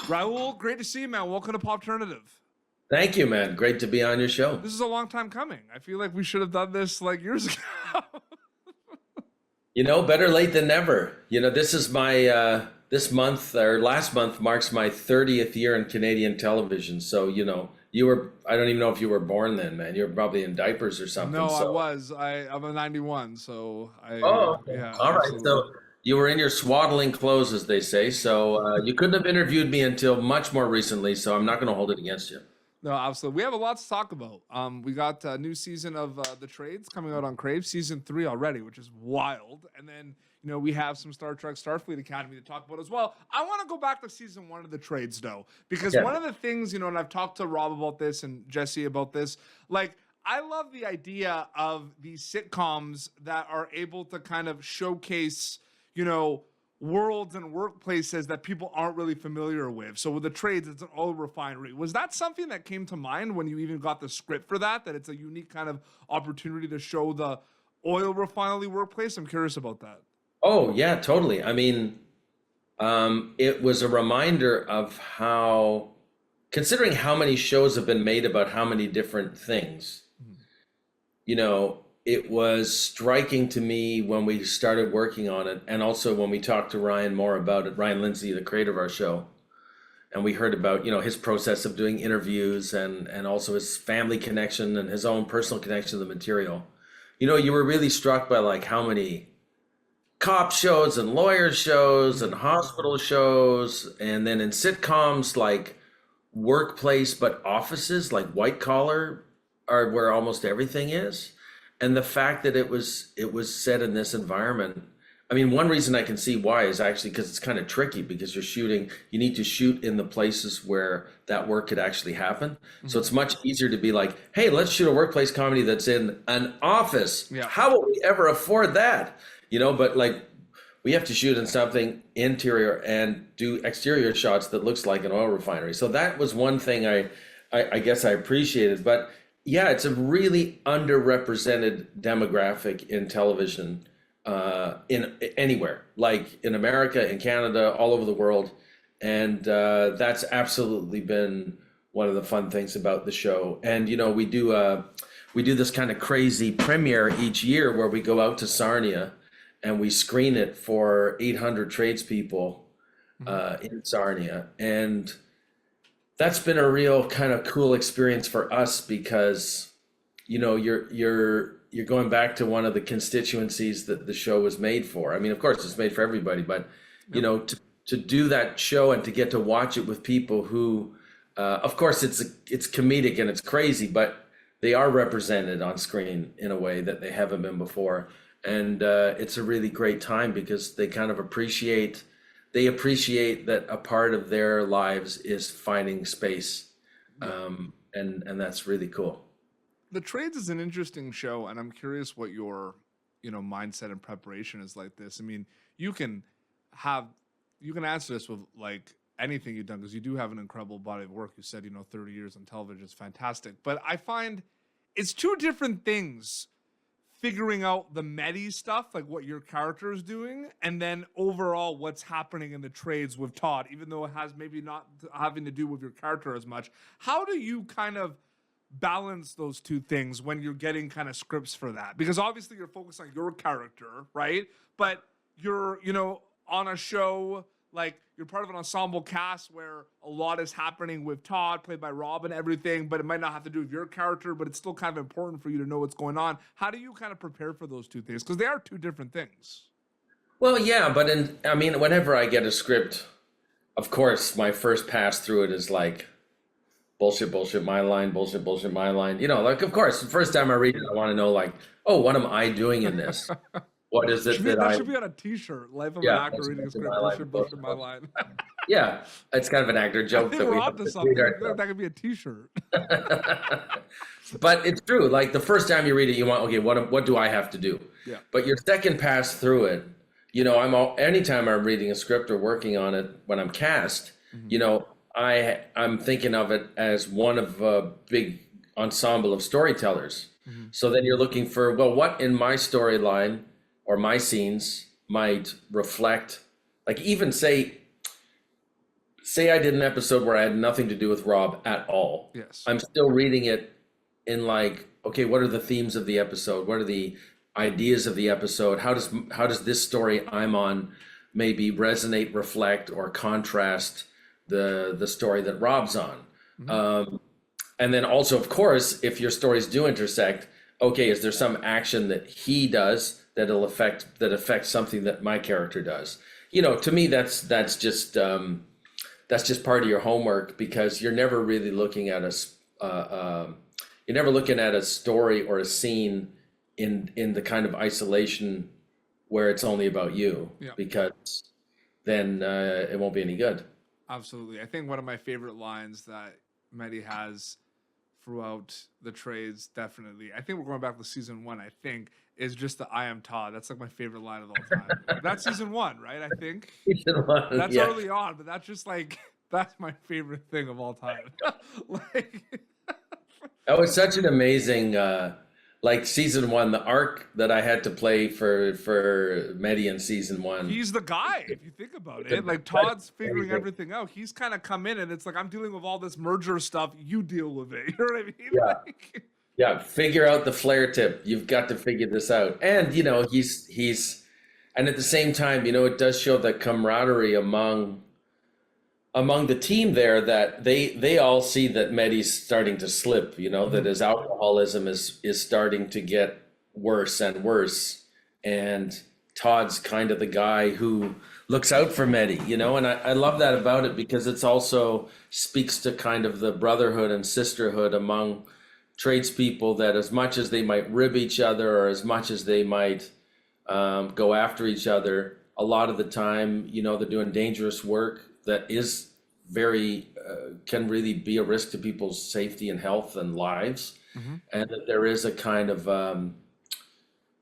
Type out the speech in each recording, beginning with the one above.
Raoul, great to see you, man. Welcome to Popternative. Thank you, man. Great to be on your show. This is a long time coming. I feel like we should have done this like years ago. Better late than never. This is my, this month or last month marks my 30th year in Canadian television. So, I don't even know if you were born then, man. You were probably in diapers or something. No, I so. was. I'm a 91, so Oh, okay. yeah. All right. Absolutely. So you were in your swaddling clothes, as they say. So you couldn't have interviewed me until much more recently. So I'm not going to hold it against you. No, absolutely. We have a lot to talk about. We got a new season of The Trades coming out on Crave, season 3 already, which is wild. And then, we have some Star Trek Starfleet Academy to talk about as well. I want to go back to season 1 of The Trades, though, because one of the things, and I've talked to Rob about this and Jesse about this, like, I love the idea of these sitcoms that are able to kind of showcase, worlds and workplaces that people aren't really familiar with. So with The Trades, it's an oil refinery. Was that something that came to mind when you even got the script for that it's a unique kind of opportunity to show the oil refinery workplace? I'm curious about that. Oh, yeah, totally. I mean, it was a reminder of how, considering how many shows have been made about how many different things, it was striking to me when we started working on it, and also when we talked to Ryan more about it, Ryan Lindsay, the creator of our show, and we heard about, his process of doing interviews and also his family connection and his own personal connection to the material. You were really struck by like how many cop shows and lawyer shows and hospital shows, and then in sitcoms like workplace but offices, like white collar are where almost everything is. And the fact that it was set in this environment, I mean, one reason I can see why is actually because it's kind of tricky, because you need to shoot in the places where that work could actually happen. Mm-hmm. So it's much easier to be like, hey, let's shoot a workplace comedy that's in an office. Yeah. How will we ever afford that? But like, we have to shoot in something interior and do exterior shots that looks like an oil refinery. So that was one thing I guess I appreciated. But yeah, it's a really underrepresented demographic in television, in anywhere, like in America, in Canada, all over the world. And that's absolutely been one of the fun things about the show. And, we do this kind of crazy premiere each year where we go out to Sarnia and we screen it for 800 tradespeople in Sarnia. And that's been a real kind of cool experience for us because, you're going back to one of the constituencies that the show was made for. I mean, of course, it's made for everybody, but, to do that show and to get to watch it with people who, of course, it's comedic and it's crazy, but they are represented on screen in a way that they haven't been before. And it's a really great time because they kind of appreciate that a part of their lives is finding space. And that's really cool. The Trades is an interesting show, and I'm curious what your, mindset and preparation is like this. I mean, you can answer this with like anything you've done, because you do have an incredible body of work. You said, 30 years on television is fantastic. But I find it's two different things, figuring out the meta stuff, like what your character is doing, and then overall what's happening in the Trades with Todd, even though it has maybe not having to do with your character as much. How do you kind of balance those two things when you're getting kind of scripts for that? Because obviously you're focused on your character, right? But you're, on a show, like you're part of an ensemble cast where a lot is happening with Todd, played by Rob, and everything, but it might not have to do with your character, but it's still kind of important for you to know what's going on. How do you kind of prepare for those two things? Because they are two different things. Well, yeah, but whenever I get a script, of course, my first pass through it is like, bullshit, my line, bullshit, my line. Like, of course, the first time I read it, I want to know, like, oh, what am I doing in this? What is it that should be on a t-shirt? Life of an actor reading a script, bullshit, my line. Yeah, it's kind of an actor joke. I think we're onto something. That could be a t-shirt. But it's true. Like, the first time you read it, you want, okay, what do I have to do? Yeah. But your second pass through it, anytime I'm reading a script or working on it when I'm cast, I'm thinking of it as one of a big ensemble of storytellers. Mm-hmm. So then you're looking for, well, what in my storyline or my scenes might reflect, like, even say say I did an episode where I had nothing to do with Rob at all. Yes. I'm still reading it in like, okay, what are the themes of the episode? What are the ideas of the episode? How does this story I'm on maybe resonate, reflect, or contrast the story that Rob's on? And then also, of course, if your stories do intersect, okay, is there some action that he does that affects something that my character does? To me, that's just part of your homework, because you're never really looking at you're never looking at a story or a scene in the kind of isolation where it's only about you, because then it won't be any good. Absolutely. I think one of my favorite lines that Mehdi has throughout the trades, definitely, I think we're going back to season 1, I think, is just the "I am Todd." That's like my favorite line of all time. That's season 1, right? I think that's early on, but that's just like, that's my favorite thing of all time. Like, that was such an amazing, like season 1, the arc that I had to play for Mehdi in season 1. He's the guy, if you think about it. Like, Todd's figuring everything out. He's kind of come in, and it's like, I'm dealing with all this merger stuff. You deal with it. You know what I mean? Yeah. Like, Yeah, figure out the flare tip. You've got to figure this out. And he's and at the same time, it does show that camaraderie among the team there, that they all see that Mehdi's starting to slip, that his alcoholism is starting to get worse and worse. And Todd's kind of the guy who looks out for Mehdi, and I love that about it, because it's also speaks to kind of the brotherhood and sisterhood among tradespeople, that as much as they might rib each other, or as much as they might go after each other, a lot of the time, they're doing dangerous work that is very can really be a risk to people's safety and health and lives. And that there is a kind of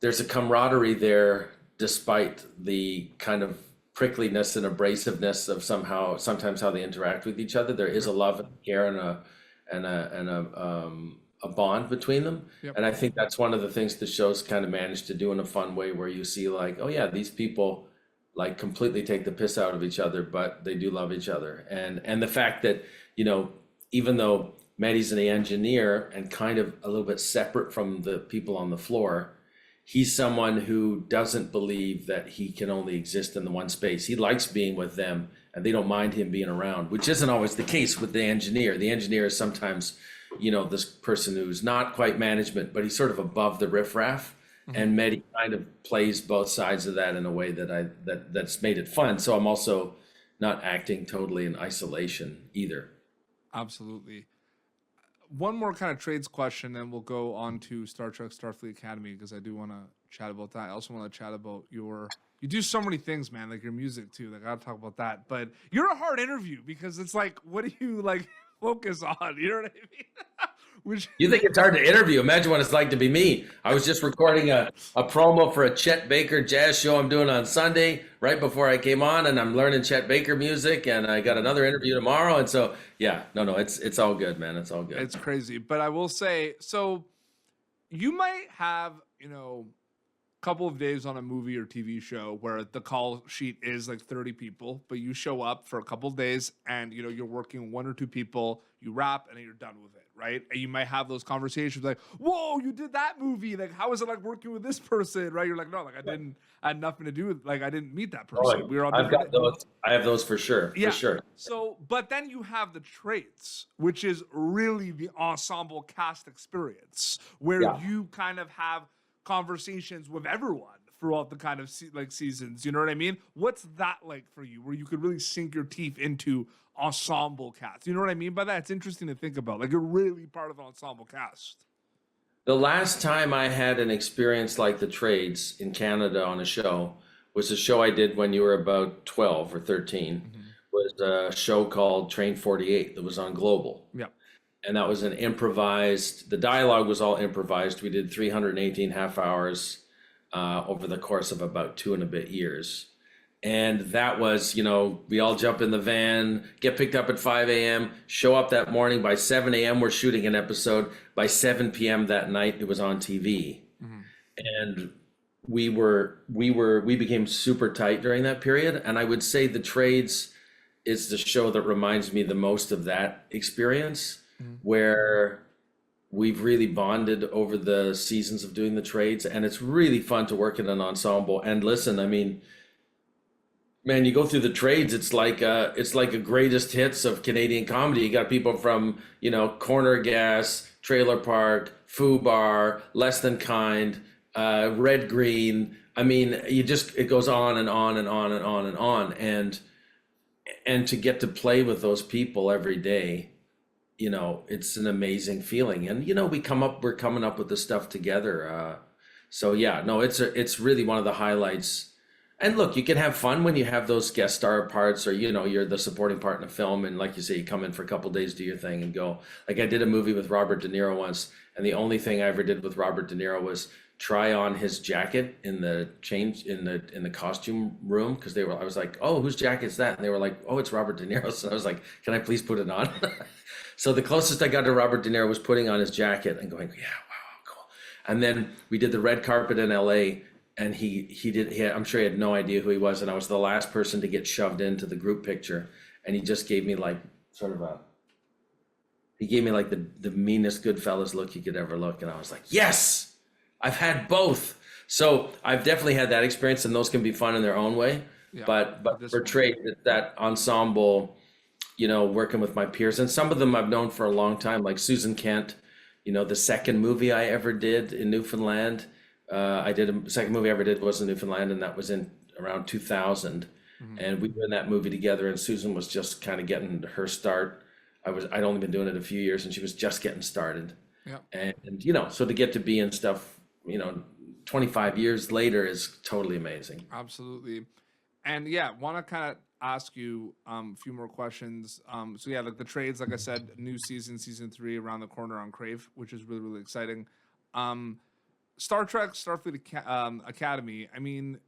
there's a camaraderie there, despite the kind of prickliness and abrasiveness of sometimes how they interact with each other. There is a love and care and a bond between them. And I think that's one of the things the show's kind of managed to do in a fun way, where you see like, oh yeah, these people like completely take the piss out of each other, but they do love each other. And the fact that, even though Mehdi's an engineer and kind of a little bit separate from the people on the floor, he's someone who doesn't believe that he can only exist in the one space. He likes being with them, and they don't mind him being around, which isn't always the case with the engineer. The engineer is sometimes, this person who's not quite management, but he's sort of above the riffraff. And Mehdi kind of plays both sides of that in a way that's made it fun. So I'm also not acting totally in isolation either. absolutely. One more kind of trades question, then we'll go on to Star Trek Starfleet Academy, because I do want to chat about that. I also want to chat about you do so many things, man, like your music too. Like, I gotta talk about that. But you're a hard interview, because it's like, what do you like focus on? You know what I mean? You think it's hard to interview? Imagine what it's like to be me. I was just recording a promo for a Chet Baker jazz show I'm doing on Sunday right before I came on, and I'm learning Chet Baker music, and I got another interview tomorrow. And so, it's all good, man. It's all good. It's crazy. But I will say, so you might have, couple of days on a movie or TV show where the call sheet is like 30 people, but you show up for a couple of days and you're working 1 or 2 people, you wrap, and then you're done with it, right? And you might have those conversations like, whoa, you did that movie, like how is it like working with this person, right? You're like, no, like I had nothing to do with, like I didn't meet that person. We were on I've got those. I have those for sure. Yeah. For sure. So, but then you have the trades, which is really the ensemble cast experience, where you kind of have conversations with everyone throughout the kind of seasons. You know what I mean? What's that like for you, where you could really sink your teeth into ensemble cast? You know what I mean by that? It's interesting to think about. Like, you're really part of the ensemble cast. The last time I had an experience like the trades in Canada on a show was a show I did when you were about 12 or 13. Was a show called Train 48 that was on Global. Yeah. And that was an improvised, the dialogue was all improvised. We did 318 half hours over the course of about 2 and a bit years. And that was, we all jump in the van, get picked up at 5 a.m., show up that morning. By 7 a.m., we're shooting an episode. By 7 p.m. that night, it was on TV. And we became super tight during that period. And I would say the trades is the show that reminds me the most of that experience, Mhm. where we've really bonded over the seasons of doing the trades, and it's really fun to work in an ensemble. And listen, I mean, man, you go through the trades, it's like a greatest hits of Canadian comedy. You got people from, Corner Gas, Trailer Park, Foo Bar, Less Than Kind, Red Green. I mean, it goes on and on and on and on and on. And to get to play with those people every day, it's an amazing feeling. And we're coming up with the stuff together. So yeah, no, it's really one of the highlights. And look, you can have fun when you have those guest star parts, or you're the supporting part in a film, and like you say, you come in for a couple of days, do your thing, and go. Like I did a movie with Robert De Niro once, and the only thing I ever did with Robert De Niro was try on his jacket in the costume room, because I was like, oh, whose jacket is that? And they were like, oh, it's Robert De Niro's. So I was like, can I please put it on? So the closest I got to Robert De Niro was putting on his jacket and going, yeah, wow, cool. And then we did the red carpet in LA, and I'm sure he had no idea who he was, and I was the last person to get shoved into the group picture, and he just gave me like the meanest Goodfellas look you could ever look, and I was like, yes, I've had both. So I've definitely had that experience, and those can be fun in their own way. Yeah, But for trade, that ensemble, working with my peers, and some of them I've known for a long time, like Susan Kent, the second movie I ever did in Newfoundland. Second movie I ever did was in Newfoundland, and that was in around 2000. Mhm. And we were in that movie together, and Susan was just kind of getting her start. I'd only been doing it a few years, and she was just getting started. Yeah. And so to get to be in stuff, 25 years later is totally amazing. Absolutely. And yeah, want to kind of ask you a few more questions. So yeah, like the trades, like I said, new season 3 around the corner on Crave, which is really, really exciting. Star Trek, Academy. I mean,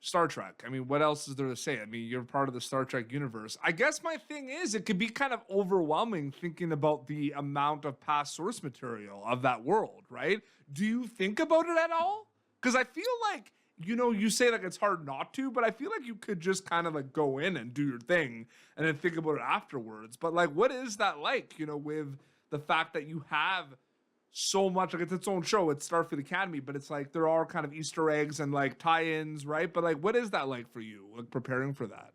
Star Trek. I mean, what else is there to say? I mean, you're part of the Star Trek universe. I guess my thing is, it could be kind of overwhelming thinking about the amount of past source material of that world, right? Do you think about it at all? Because I feel like, you say like it's hard not to, but I feel like you could just kind of like go in and do your thing and then think about it afterwards. But like, what is that like, with the fact that you have so much, like it's its own show, it's Starfleet Academy, but it's like there are kind of Easter eggs and like tie-ins, right? But like, what is that like for you, like preparing for that?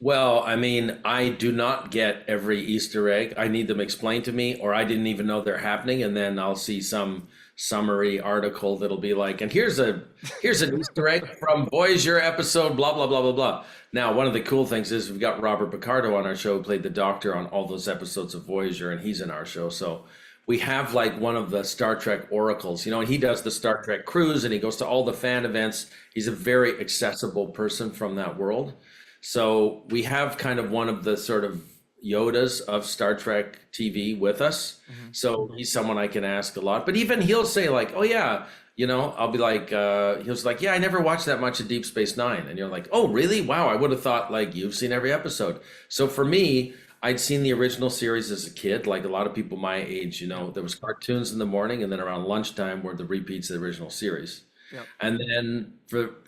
Well, I mean, I do not get every Easter egg. I need them explained to me, or I didn't even know they're happening, and then I'll see some summary article that'll be like, and here's an Easter egg from Voyager episode, blah blah blah blah blah. Now, one of the cool things is we've got Robert Picardo on our show, who played the Doctor on all those episodes of Voyager, and he's in our show. So we have like one of the Star Trek oracles, and he does the Star Trek cruise, and he goes to all the fan events. He's a very accessible person from that world. So we have kind of one of the sort of Yodas of Star Trek TV with us. Mm-hmm. So he's someone I can ask a lot. But even he'll say like, oh yeah, I'll be like, he was like, yeah, I never watched that much of Deep Space Nine. And you're like, oh really? Wow, I would have thought like you've seen every episode. So for me, I'd seen the original series as a kid, like a lot of people my age, there was cartoons in the morning, and then around lunchtime were the repeats of the original series. Yep. And then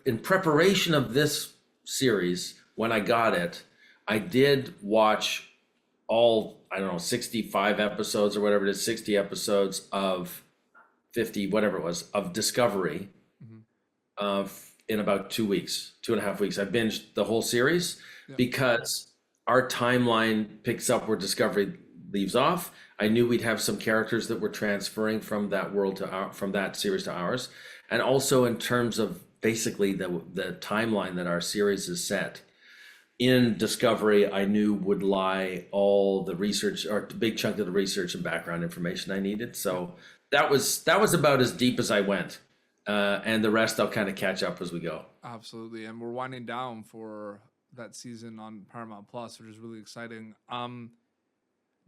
in preparation of this series, when I got it, I did watch all, I don't know, 65 episodes or whatever it is, 60 episodes of 50, whatever it was, of Discovery in about 2 weeks, 2.5 weeks. I binged the whole series because our timeline picks up where Discovery leaves off. I knew we'd have some characters that were transferring from that world from that series to ours. And also in terms of basically the timeline that our series is set. In Discovery, I knew would lie all the research, or a big chunk of the research and background information I needed. So that was about as deep as I went. And the rest I'll kind of catch up as we go. Absolutely. And we're winding down for that season on Paramount Plus, which is really exciting.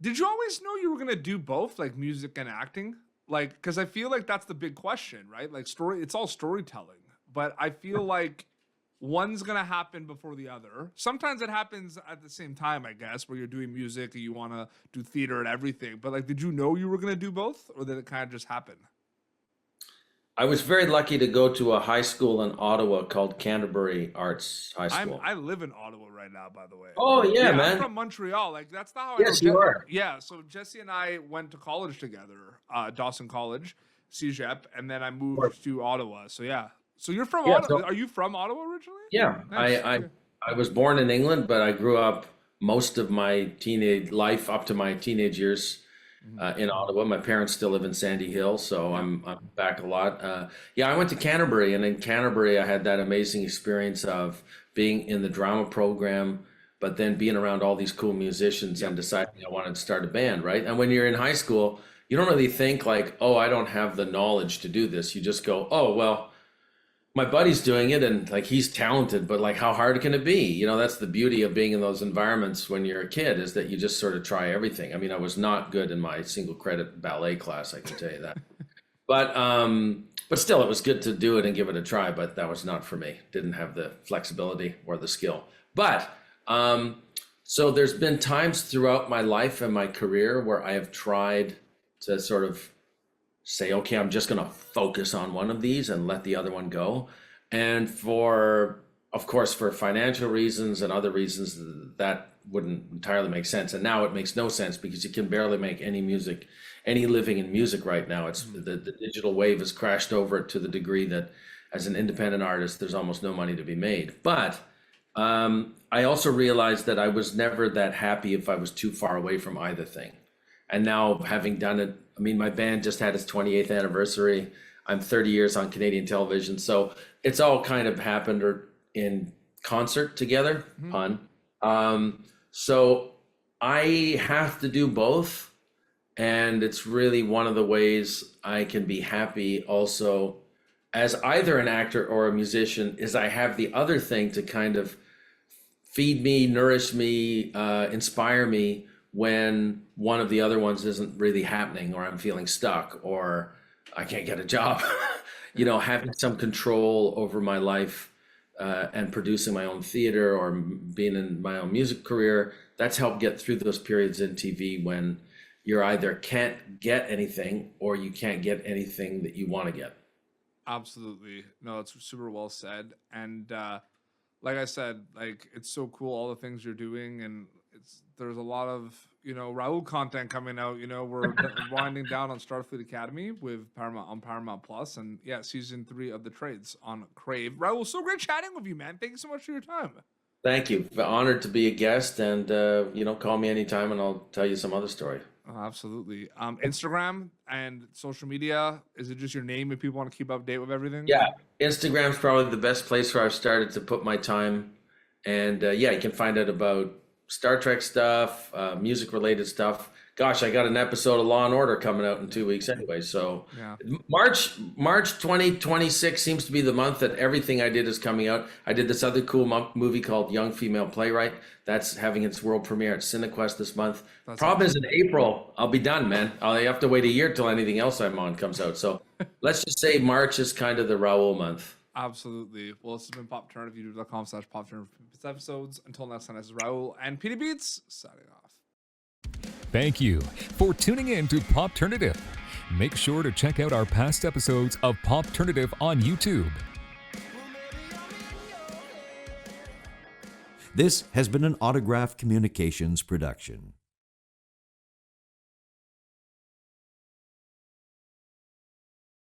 Did you always know you were gonna do both, like music and acting? Like, because I feel like that's the big question, right? Like it's all storytelling, but I feel like one's gonna happen before the other. Sometimes it happens at the same time, I guess, where you're doing music and you want to do theater and everything. But like, did you know you were gonna do both, or did it kind of just happen? I was very lucky to go to a high school in Ottawa called Canterbury Arts High School. I live in Ottawa right now, by the way. Oh yeah, I'm man. from Montreal. Like that's not how I Yes, know. you are. Yeah, so Jesse and I went to college together, Dawson College, CEGEP, and then I moved to Ottawa. So yeah. So you're from Yeah. Ottawa? Are you from Ottawa originally? Yeah, Nice. Okay. I was born in England, but I grew up most of my teenage life up to my teenage years in Ottawa. My parents still live in Sandy Hill, so I'm back a lot. Yeah, I went to Canterbury, and in Canterbury, I had that amazing experience of being in the drama program, but then being around all these cool musicians and deciding I wanted to start a band, right? And when you're in high school, you don't really think like, oh, I don't have the knowledge to do this. You just go, oh, well, my buddy's doing it and like he's talented, but like how hard can it be? You know, that's the beauty of being in those environments when you're a kid, is that you just sort of try everything. I mean, I was not good in my single credit ballet class, I can tell you that. But still it was good to do it and give it a try, but that was not for me. Didn't have the flexibility or the skill. But so there's been times throughout my life and my career where I have tried to sort of say, okay, I'm just going to focus on one of these and let the other one go. And of course, for financial reasons and other reasons, that wouldn't entirely make sense. And now it makes no sense because you can barely make any living in music right now. It's the digital wave has crashed over it to the degree that as an independent artist, there's almost no money to be made. But I also realized that I was never that happy if I was too far away from either thing. And now having done it, I mean, my band just had its 28th anniversary. I'm 30 years on Canadian television. So it's all kind of happened or in concert together, pun. So I have to do both. And it's really one of the ways I can be happy also as either an actor or a musician, is I have the other thing to kind of feed me, nourish me, inspire me when one of the other ones isn't really happening, or I'm feeling stuck, or I can't get a job. You know, having some control over my life and producing my own theater or being in my own music career, that's helped get through those periods in TV when you're either can't get anything or you can't get anything that you want to get. Absolutely. No, it's super well said. And like I said, like it's so cool all the things you're doing, and there's a lot of, you know, Raoul content coming out. You know, we're winding down on Starfleet Academy with Paramount Plus, and yeah, season 3 of The Trades on Crave. Raoul, so great chatting with you, man. Thank you so much for your time. Thank you. Honored to be a guest, and you know, call me anytime and I'll tell you some other story. Oh, absolutely. Instagram and social media, is it just your name if people want to keep up to date with everything? Yeah, Instagram's probably the best place where I've started to put my time. And yeah, you can find out about Star Trek stuff, music related stuff. Gosh, I got an episode of Law and Order coming out in 2 weeks anyway. So Yeah. March 2026 seems to be the month that everything I did is coming out. I did this other cool movie called Young Female Playwright. That's having its world premiere at Cinequest this month. That's Problem is in April, I'll be done, man. I'll have to wait a year till anything else I'm on comes out. So let's just say March is kind of the Raoul month. Absolutely. Well, this has been PopTurner, youtube.com/PopTurner episodes. Until next time, this is Raoul and Petey Beats signing off. Thank you for tuning in to Popturnative. Make sure to check out our past episodes of Popturnative on YouTube. This has been an Autograph Communications production.